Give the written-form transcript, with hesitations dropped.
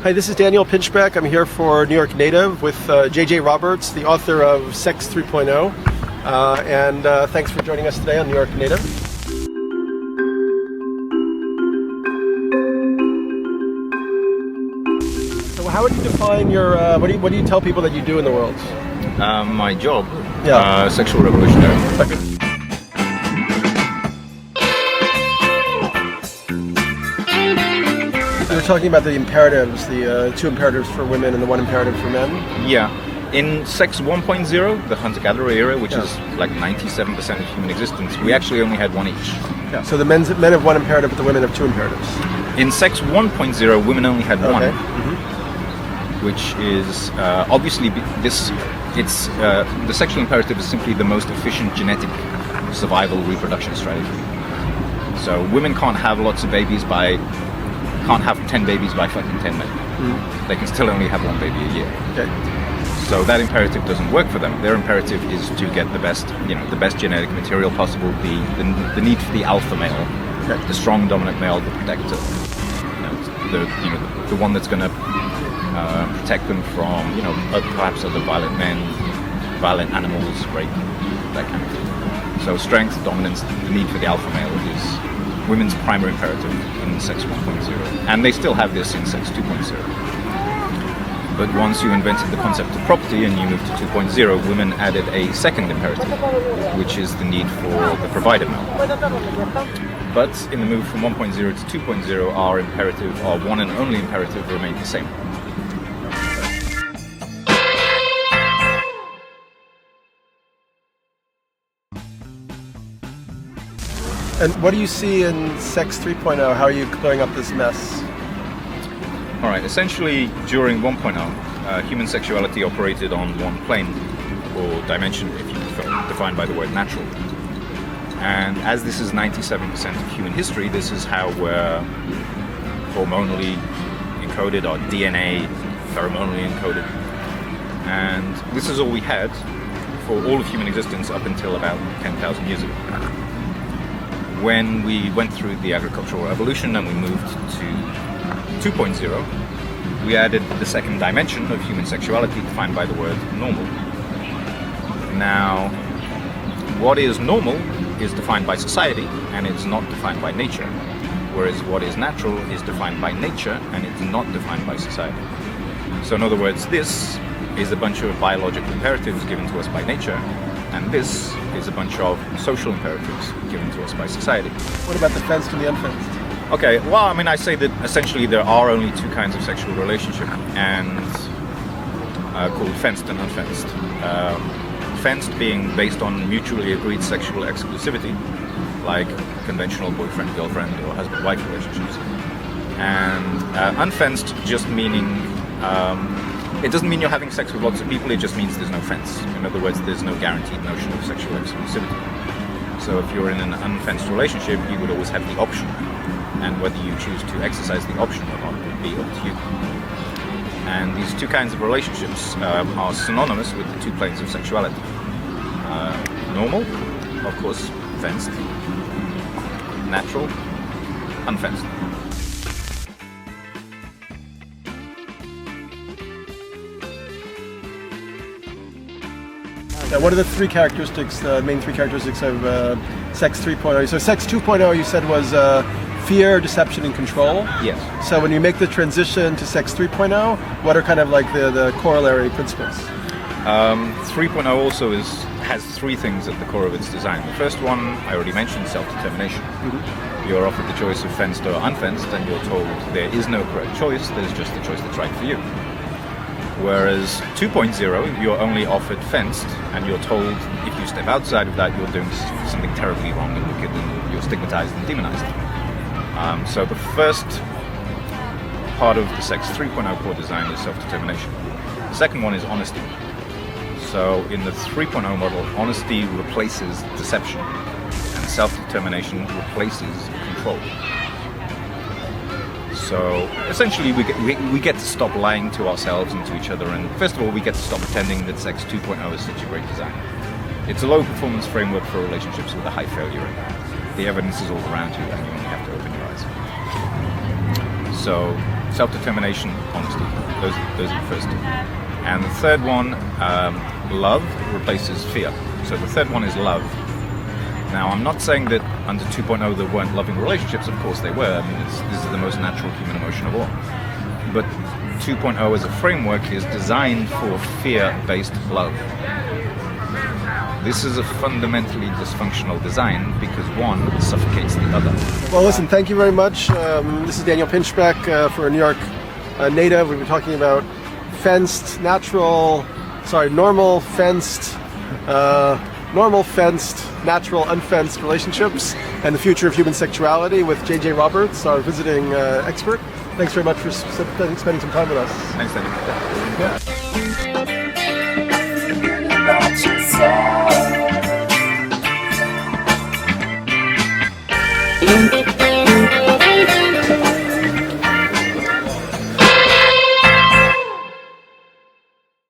Hi, this is Daniel Pinchbeck. I'm here for New York Native with J.J. Roberts, the author of Sex 3.0. And thanks for joining us today on New York Native. So how would you define your, what do you tell people that you do in the world? My job? Yeah. Sexual revolutionary. Okay. We were talking about the imperatives, the two imperatives for women and the one imperative for men. Yeah. In Sex 1.0, the hunter-gatherer era, which is like 97% of human existence, we actually only had one each. Yeah. So the men have one imperative, but the women have two imperatives. In Sex 1.0, women only had one, which is obviously the sexual imperative is simply the most efficient genetic survival reproduction strategy. So women can't have lots of babies can't have 10 babies by fucking 10 men. They can still only have one baby a year. Okay. So that imperative doesn't work for them. Their imperative is to get the best genetic material possible, the need for the alpha male, the strong dominant male, the protector, the one that's going to protect them from, perhaps other violent men, violent animals, rape, that kind of thing. So strength, dominance, the need for the alpha male is women's primary imperative in Sex 1.0. And they still have this in Sex 2.0. But once you invented the concept of property and you moved to 2.0, women added a second imperative, which is the need for the provider male. But in the move from 1.0 to 2.0, our imperative, our one and only imperative, remained the same. And what do you see in Sex 3.0? How are you clearing up this mess? All right, essentially during 1.0, human sexuality operated on one plane, or dimension if you prefer, defined by the word natural. And as this is 97% of human history, this is how we're hormonally encoded, our DNA pheromonally encoded. And this is all we had for all of human existence up until about 10,000 years ago. When we went through the agricultural revolution and we moved to 2.0, we added the second dimension of human sexuality defined by the word normal. Now, what is normal is defined by society and it's not defined by nature, whereas what is natural is defined by nature and it's not defined by society. So in other words, this is a bunch of biological imperatives given to us by nature, and this is a bunch of social imperatives given to us by society. What about the fenced and the unfenced? Okay, well, I mean, I say that essentially there are only two kinds of sexual relationship, and called fenced and unfenced. Fenced being based on mutually agreed sexual exclusivity, like conventional boyfriend-girlfriend or husband-wife relationships. And unfenced just meaning, it doesn't mean you're having sex with lots of people, it just means there's no fence. In other words, there's no guaranteed notion of sexual exclusivity. So if you're in an unfenced relationship, you would always have the option. And whether you choose to exercise the option or not would be up to you. And these two kinds of relationships are synonymous with the two planes of sexuality. Normal, of course, fenced. Natural, unfenced. Now, what are the three characteristics, the main three characteristics of Sex 3.0? So Sex 2.0 you said was fear, deception, and control. Yes. So when you make the transition to Sex 3.0, what are kind of like the corollary principles? 3.0 also has three things at the core of its design. The first one, I already mentioned, self-determination. You're offered the choice of fenced or unfenced, and you're told there is no correct choice, there's just the choice that's right for you. Whereas 2.0, you're only offered fenced, and you're told if you step outside of that, you're doing something terribly wrong and wicked, and you're stigmatized and demonized. So the first part of the Sex 3.0 core design is self-determination. The second one is honesty. So in the 3.0 model, honesty replaces deception, and self-determination replaces control. So essentially we get to stop lying to ourselves and to each other, and first of all we get to stop pretending that Sex 2.0 is such a great design. It's a low performance framework for relationships with a high failure rate. The evidence is all around you and you only have to open your eyes. So self-determination, honesty. Those are the first two. And the third one, love, replaces fear. So the third one is love. Now, I'm not saying that under 2.0 there weren't loving relationships. Of course they were. I mean, this is the most natural human emotion of all. But 2.0 as a framework is designed for fear-based love. This is a fundamentally dysfunctional design because one suffocates the other. Well, listen, thank you very much. This is Daniel Pinchbeck for New York Native. We've been talking about normal, fenced, natural, unfenced relationships and the future of human sexuality with JJ Roberts, our visiting expert. Thanks very much for spending some time with us. Thanks, Daniel. Yeah.